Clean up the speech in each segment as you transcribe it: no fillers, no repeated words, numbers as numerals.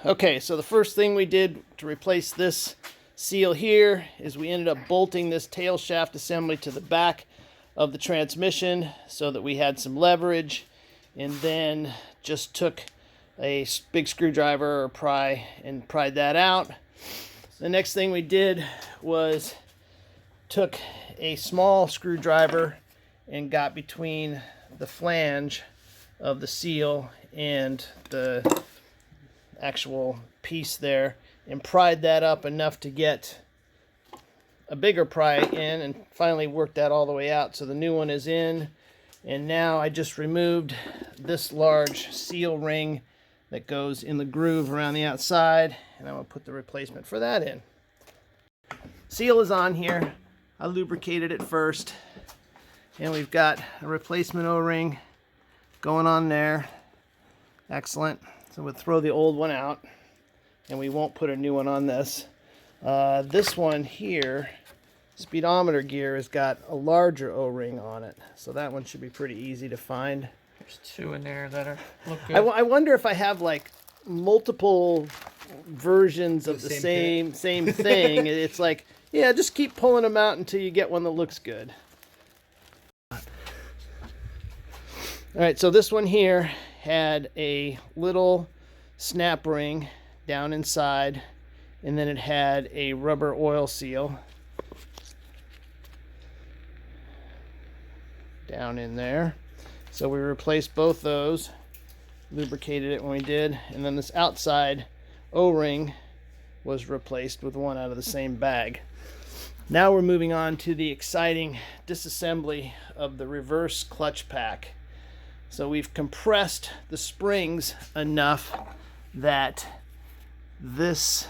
Okay, so the first thing we did to replace this seal here is we ended up bolting this tail shaft assembly to the back of the transmission so that we had some leverage, and then just took a big screwdriver or pry and pried that out. The next thing we did was took a small screwdriver and got between the flange of the seal and the actual piece there and pried that up enough to get a bigger pry in, and finally worked that all the way out. So the new one is in, and now I just removed this large seal ring that goes in the groove around the outside, and I'm going to put the replacement for that in. Seal is on here. I lubricated it first, and we've got a replacement O-ring going on there. Excellent. So we'll throw the old one out, and we won't put a new one on this. This one here, speedometer gear, has got a larger O-ring on it, so that one should be pretty easy to find. There's two in there that look good. I wonder if I have like multiple versions of the same thing. It's like, yeah, just keep pulling them out until you get one that looks good. All right, so this one here had a little snap ring down inside, and then it had a rubber oil seal down in there. So we replaced both those, lubricated it when we did, and then this outside O-ring was replaced with one out of the same bag. Now we're moving on to the exciting disassembly of the reverse clutch pack. So we've compressed the springs enough that this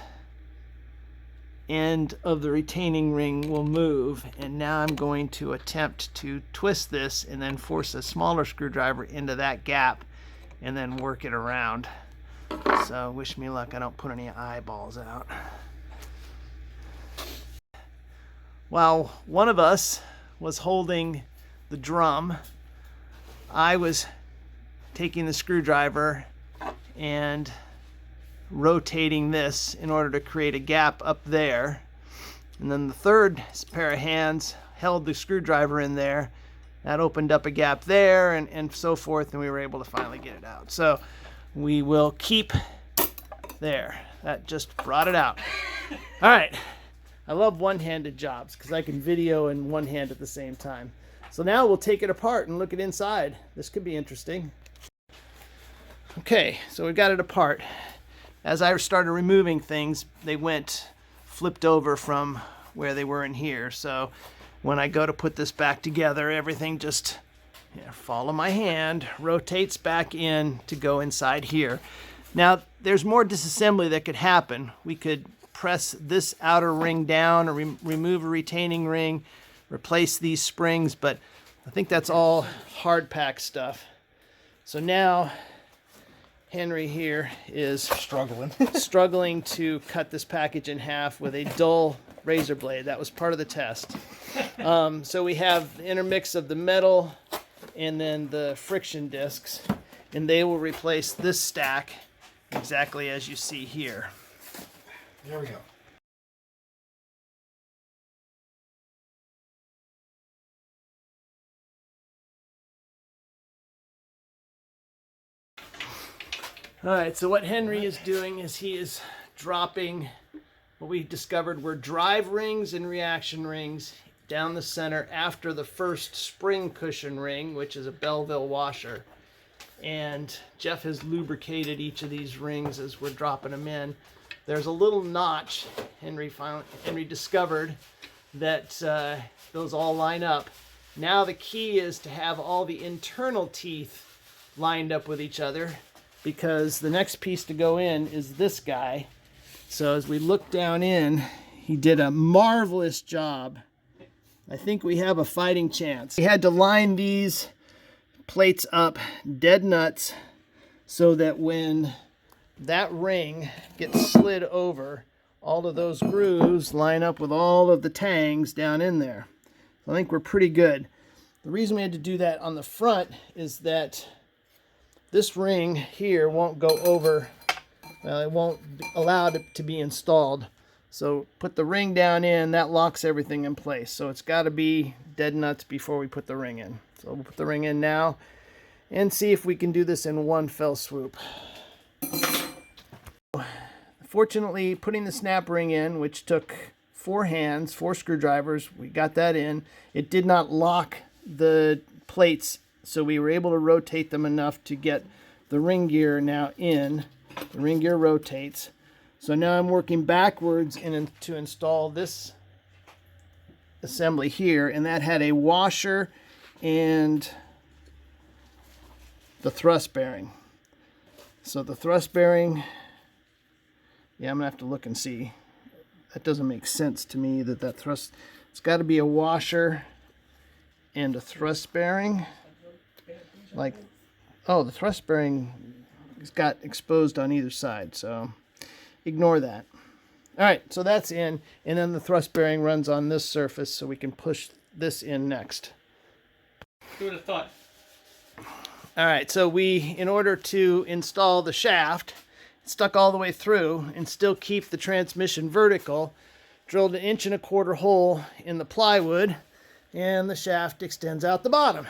end of the retaining ring will move, and now I'm going to attempt to twist this and then force a smaller screwdriver into that gap and then work it around. So wish me luck, I don't put any eyeballs out. While one of us was holding the drum, I was taking the screwdriver and rotating this in order to create a gap up there, and then the third pair of hands held the screwdriver in there. That opened up a gap there, and so forth, and we were able to finally get it out. So we will keep there. That just brought it out. All right, I love one-handed jobs because I can video in one hand at the same time. So now we'll take it apart and look at inside. This could be interesting. Okay, so we got it apart. As I started removing things, they flipped over from where they were in here. So when I go to put this back together, everything just, follow my hand, rotates back in to go inside here. Now, there's more disassembly that could happen. We could press this outer ring down or remove a retaining ring, replace these springs, but I think that's all hard pack stuff. So now Henry here is struggling to cut this package in half with a dull razor blade. That was part of the test. So we have the intermix of the metal and then the friction discs, and they will replace this stack exactly as you see here. There we go. All right, so what Henry is doing is he is dropping what we discovered were drive rings and reaction rings down the center after the first spring cushion ring, which is a Belleville washer. And Jeff has lubricated each of these rings as we're dropping them in. There's a little notch Henry discovered that those all line up. Now the key is to have all the internal teeth lined up with each other, because the next piece to go in is this guy. So as we look down in, he did a marvelous job. I think we have a fighting chance. We had to line these plates up dead nuts so that when that ring gets slid over, all of those grooves line up with all of the tangs down in there. So I think we're pretty good. The reason we had to do that on the front is that this ring here won't go over well, it won't allow it to be installed. So put the ring down in, that locks everything in place. So it's got to be dead nuts before we put the ring in. So we'll put the ring in now and see if we can do this in one fell swoop. Fortunately, putting the snap ring in, which took 4 hands, 4 screwdrivers, we got that in. It did not lock the plates, so we were able to rotate them enough to get the ring gear now in. The ring gear rotates. So now I'm working backwards to install this assembly here, and that had a washer and the thrust bearing. So the thrust bearing, yeah, I'm gonna have to look and see. That doesn't make sense to me that thrust, it's got to be a washer and a thrust bearing. Like, oh, the thrust bearing has got exposed on either side, so ignore that. All right, so that's in, and then the thrust bearing runs on this surface, so we can push this in next. Who would have thought? All right, so in order to install the shaft, stuck all the way through and still keep the transmission vertical, drilled an 1.25 inch hole in the plywood, and the shaft extends out the bottom.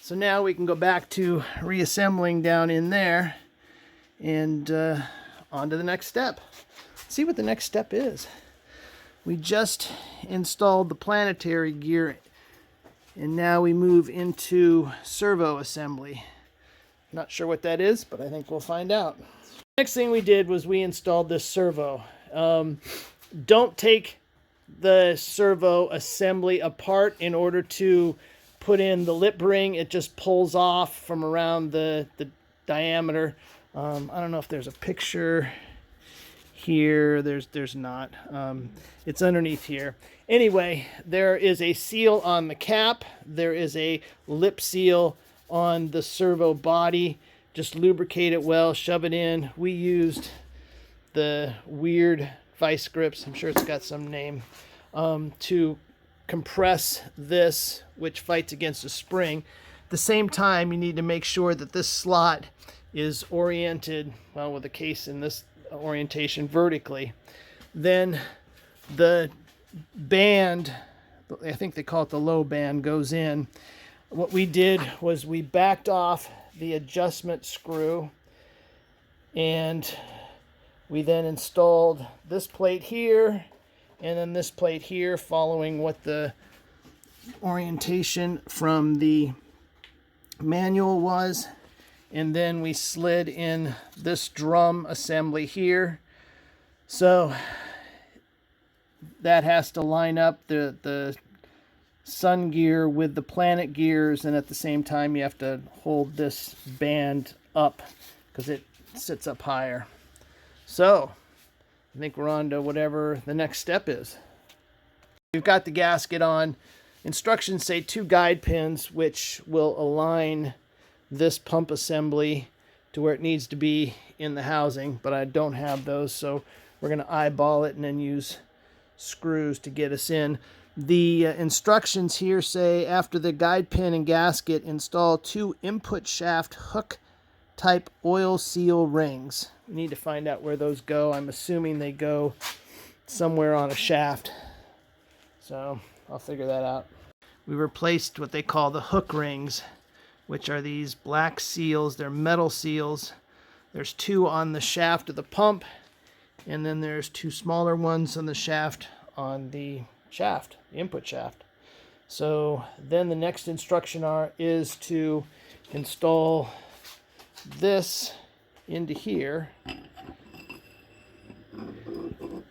So now we can go back to reassembling down in there and on to the next step. Let's see what the next step is. We just installed the planetary gear, and now we move into servo assembly. Not sure what that is, but I think we'll find out. Next thing we did was we installed this servo. Don't take the servo assembly apart in order to put in the lip ring. It just pulls off from around the diameter. I don't know if there's a picture here. There's not. It's underneath here. Anyway, there is a seal on the cap. There is a lip seal on the servo body. Just lubricate it well, shove it in. We used the weird vice grips, I'm sure it's got some name, to compress this, which fights against a spring. At the same time, you need to make sure that this slot is oriented, well, with the case in this orientation vertically. Then the band, I think they call it the low band, goes in. What we did was we backed off the adjustment screw, and we then installed this plate here and then this plate here, following what the orientation from the manual was. And then we slid in this drum assembly here, so that has to line up the sun gear with the planet gears, and at the same time you have to hold this band up because it sits up higher. So I think we're on to whatever the next step is. We've got the gasket on. Instructions say 2 guide pins which will align this pump assembly to where it needs to be in the housing, but I don't have those, so we're going to eyeball it and then use screws to get us in. The instructions here say, after the guide pin and gasket, install 2 input shaft hook type oil seal rings. We need to find out where those go. I'm assuming they go somewhere on a shaft, so I'll figure that out. We replaced what they call the hook rings, which are these black seals. They're metal seals. There's 2 on the shaft of the pump, and then there's 2 smaller ones on the shaft the input shaft. So then the next instruction is to install this into here, and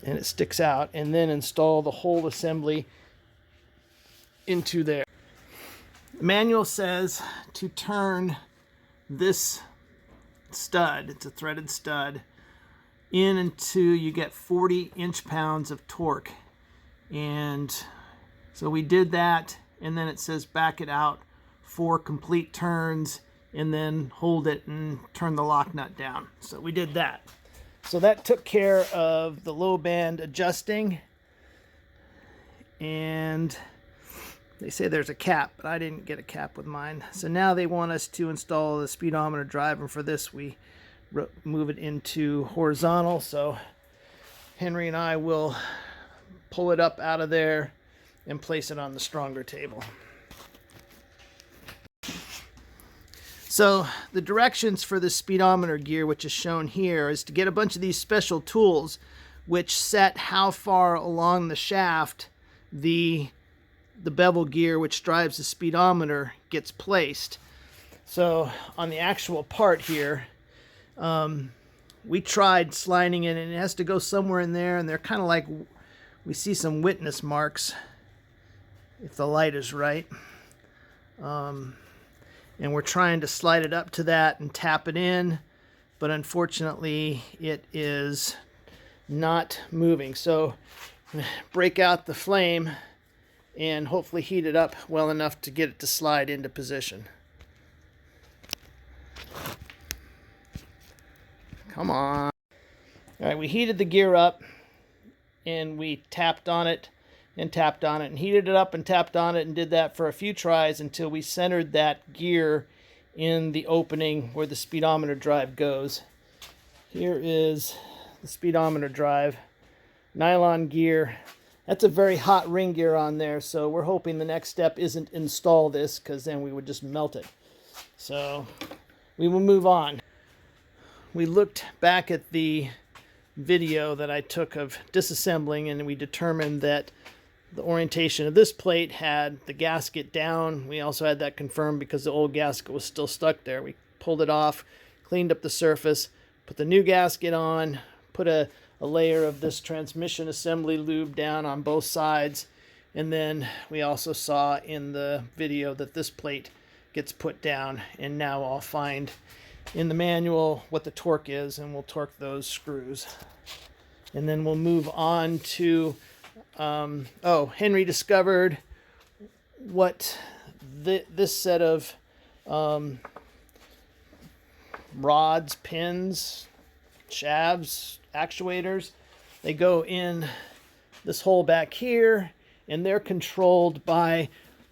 it sticks out, and then install the whole assembly into there. The manual says to turn this stud, it's a threaded stud, in until you get 40 inch-pounds of torque. And so we did that, and then it says back it out 4 complete turns, and then hold it and turn the lock nut down. So we did that. So that took care of the low band adjusting, and they say there's a cap, but I didn't get a cap with mine. So now they want us to install the speedometer driver. For this, we move it into horizontal. So Henry and I will pull it up out of there and place it on the stronger table. So the directions for the speedometer gear, which is shown here, is to get a bunch of these special tools which set how far along the shaft the bevel gear which drives the speedometer gets placed. So on the actual part here, we tried sliding it, and it has to go somewhere in there, and they're kind of like, we see some witness marks if the light is right. And we're trying to slide it up to that and tap it in, but unfortunately it is not moving. So break out the flame and hopefully heat it up well enough to get it to slide into position. Come on. All right, we heated the gear up and we tapped on it and tapped on it and heated it up and tapped on it and did that for a few tries until we centered that gear in the opening where the speedometer drive goes. Here is the speedometer drive, nylon gear. That's a very hot ring gear on there, so we're hoping the next step isn't install this, because then we would just melt it. So we will move on. We looked back at the video that I took of disassembling, and we determined that the orientation of this plate had the gasket down. We also had that confirmed because the old gasket was still stuck there. We pulled it off, cleaned up the surface, put the new gasket on, put a layer of this transmission assembly lube down on both sides, and then we also saw in the video that this plate gets put down, and now I'll find in the manual what the torque is, and we'll torque those screws. And then we'll move on to Henry discovered what this set of rods, pins, shafts, actuators, they go in this hole back here, and they're controlled by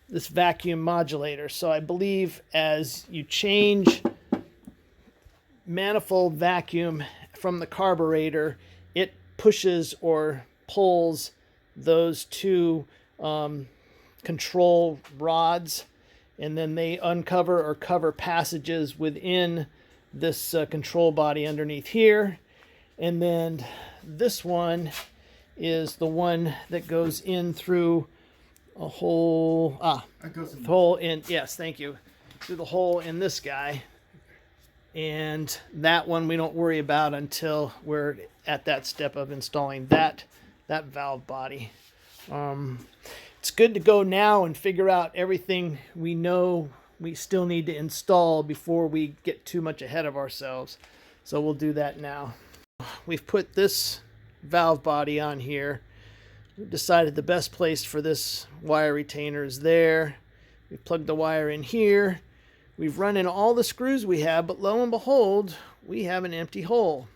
this vacuum modulator. So I believe as you change manifold vacuum from the carburetor, it pushes or pulls those two control rods, and then they uncover or cover passages within this control body underneath here. And then this one is the one that goes in through a hole. Hole in, yes, thank you, through the hole in this guy. And that one we don't worry about until we're at that step of installing that valve body. It's good to go now and figure out everything we know we still need to install before we get too much ahead of ourselves. So we'll do that now. We've put this valve body on here. We've decided the best place for this wire retainer is there. We've plugged the wire in here. We've run in all the screws we have, but lo and behold, we have an empty hole.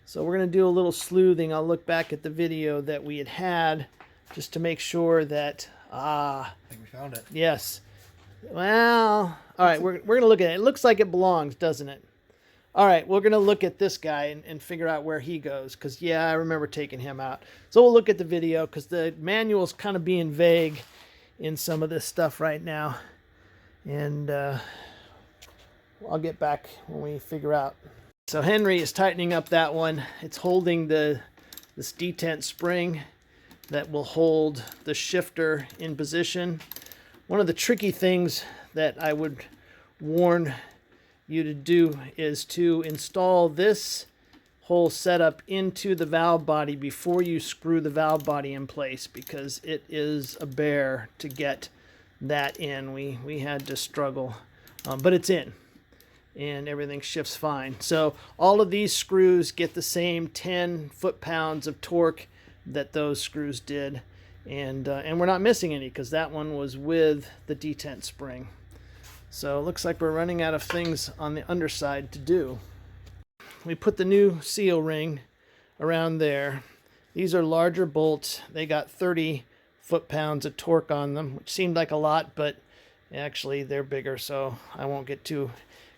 So we're going to do a little sleuthing. I'll look back at the video that we had just to make sure that, I think we found it. yes. Well, all right, we're going to look at it. It looks like it belongs, doesn't it? All right, we're going to look at this guy and figure out where he goes, because, yeah, I remember taking him out. So we'll look at the video, because the manual's kind of being vague in some of this stuff right now. And I'll get back when we figure out. So Henry is tightening up that one. It's holding this detent spring that will hold the shifter in position. One of the tricky things that I would warn you to do is to install this whole setup into the valve body before you screw the valve body in place, because it is a bear to get that in. We had to struggle, but it's in and everything shifts fine. So all of these screws get the same 10 foot-pounds of torque that those screws did, and we're not missing any because that one was with the detent spring. So it looks like we're running out of things on the underside to do. We put the new seal ring around there. These are larger bolts. They got 30 foot-pounds of torque on them, which seemed like a lot, but actually they're bigger, so I won't get too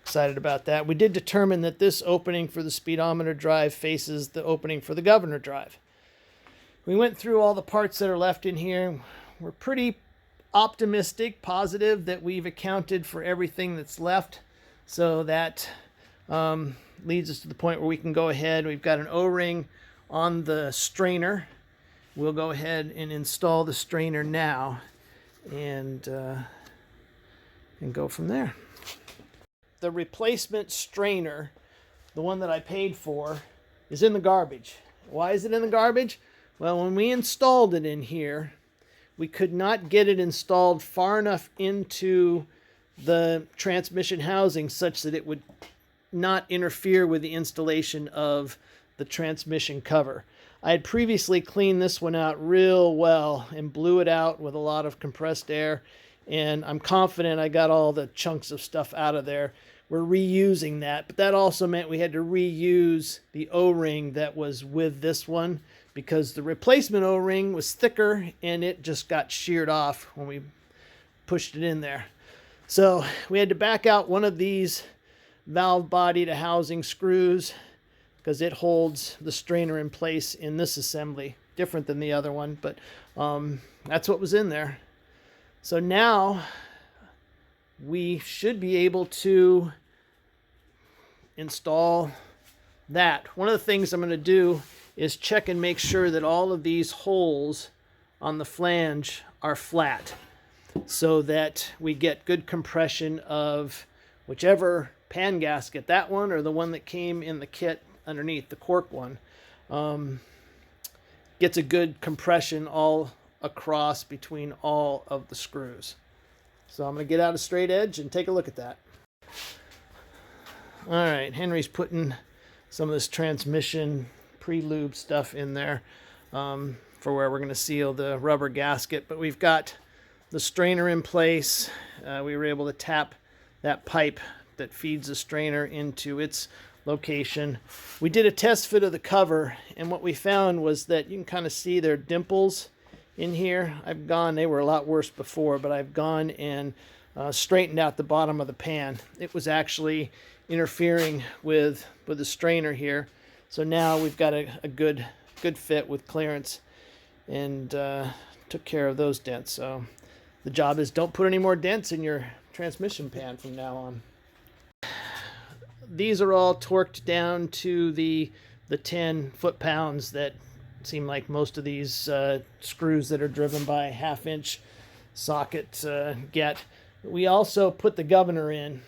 excited about that. We did determine that this opening for the speedometer drive faces the opening for the governor drive. We went through all the parts that are left in here. We're pretty optimistic, positive that we've accounted for everything that's left. So that leads us to the point where we can go ahead. We've got an O-ring on the strainer. We'll go ahead and install the strainer now and go from there. The replacement strainer, the one that I paid for, is in the garbage. Why is it in the garbage? Well, when we installed it in here, we could not get it installed far enough into the transmission housing such that it would not interfere with the installation of the transmission cover. I had previously cleaned this one out real well and blew it out with a lot of compressed air, and I'm confident I got all the chunks of stuff out of there. We're reusing that, but that also meant we had to reuse the O-ring that was with this one because the replacement O-ring was thicker and it just got sheared off when we pushed it in there. So we had to back out one of these valve body to housing screws because it holds the strainer in place in this assembly, different than the other one, but that's what was in there. So now we should be able to install that. One of the things I'm going to do is check and make sure that all of these holes on the flange are flat so that we get good compression of whichever pan gasket, that one or the one that came in the kit underneath, the cork one, gets a good compression all across between all of the screws. So I'm going to get out a straight edge and take a look at that. All right, Henry's putting some of this transmission pre-lube stuff in there for where we're going to seal the rubber gasket. But we've got the strainer in place. We were able to tap that pipe that feeds the strainer into its location. We did a test fit of the cover, and what we found was that you can kind of see there are dimples in here. They were a lot worse before, but I've gone and straightened out the bottom of the pan. It was actually interfering with the strainer here. So now we've got a good fit with clearance and took care of those dents. So the job is don't put any more dents in your transmission pan from now on. These are all torqued down to the 10 foot-pounds that seem like most of these screws that are driven by half-inch socket get. We also put the governor in,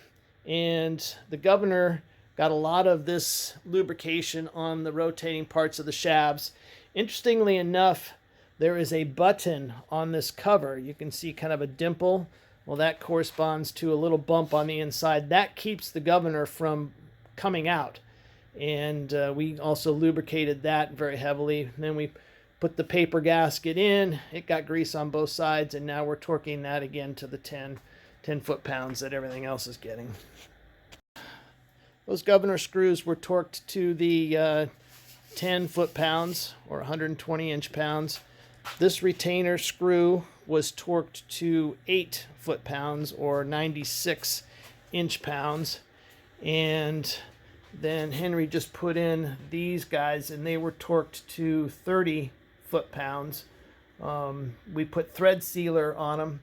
and the governor got a lot of this lubrication on the rotating parts of the shafts. Interestingly enough, there is a button on this cover. You can see kind of a dimple. Well, that corresponds to a little bump on the inside. That keeps the governor from coming out. And we also lubricated that very heavily. And then we put the paper gasket in. It got grease on both sides, and now we're torquing that again to the 10 foot-pounds that everything else is getting. Those governor screws were torqued to the 10 foot-pounds or 120 inch-pounds. This retainer screw was torqued to 8 foot-pounds or 96 inch-pounds. And then Henry just put in these guys, and they were torqued to 30 foot-pounds. We put thread sealer on them.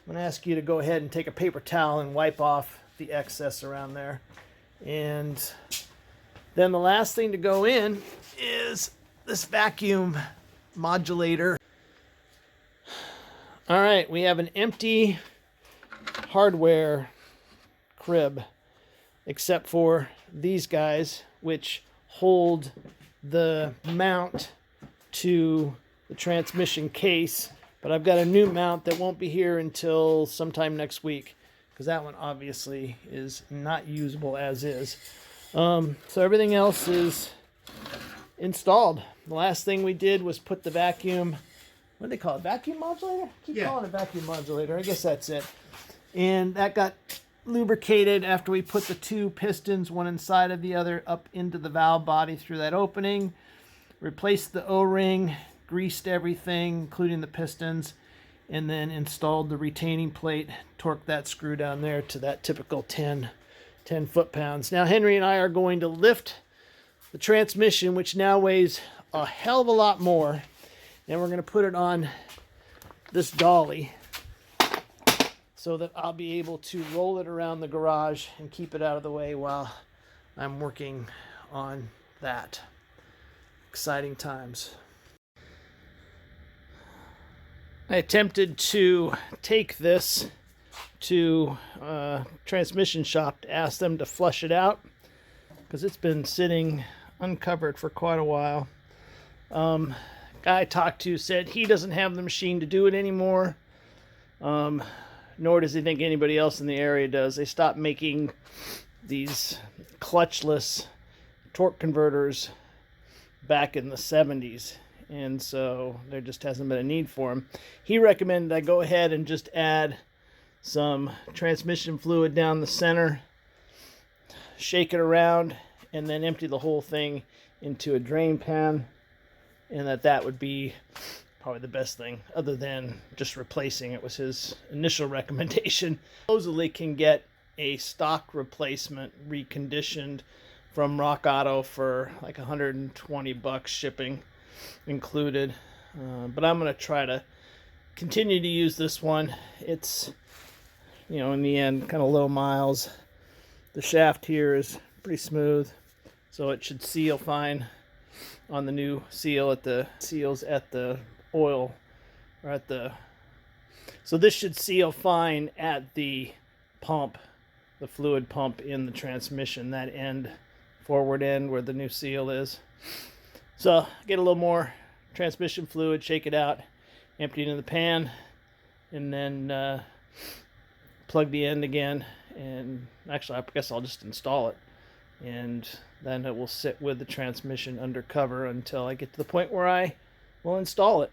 I'm going to ask you to go ahead and take a paper towel and wipe off the excess around there. And then the last thing to go in is this vacuum modulator. All right, we have an empty hardware crib, except for these guys, which hold the mount to the transmission case. But I've got a new mount that won't be here until sometime next week, because that one obviously is not usable as is. So everything else is installed. The last thing we did was put the vacuum, what do they call it? Vacuum modulator? Keep calling it vacuum modulator. I guess that's it. And that got lubricated after we put the two pistons, one inside of the other, up into the valve body through that opening. Replaced the O-ring, greased everything, including the pistons, and then installed the retaining plate, torqued that screw down there to that typical 10 10 foot-pounds. Now Henry and I are going to lift the transmission, which now weighs a hell of a lot more, and we're going to put it on this dolly so that I'll be able to roll it around the garage and keep it out of the way while I'm working on that. Exciting times. I attempted to take this to a transmission shop to ask them to flush it out because it's been sitting uncovered for quite a while. Guy I talked to said he doesn't have the machine to do it anymore, nor does he think anybody else in the area does. They stopped making these clutchless torque converters back in the 70s, and so there just hasn't been a need for them. He recommended I go ahead and just add some transmission fluid down the center, shake it around, and then empty the whole thing into a drain pan, and that would be probably the best thing other than just replacing it. Was his initial recommendation. Supposedly can get a stock replacement reconditioned from Rock Auto for like $120 shipping included, but I'm going to try to continue to use this one. It's, you know, in the end, kind of low miles. The shaft here is pretty smooth, so it should seal fine on the new seal at the seals at the oil, or at the, so this should seal fine at the pump, the fluid pump in the transmission, that end, forward end where the new seal is. So get a little more transmission fluid, shake it out, empty it in the pan, and then plug the end again. And actually, I guess I'll just install it, and then it will sit with the transmission under cover until I get to the point where I will install it.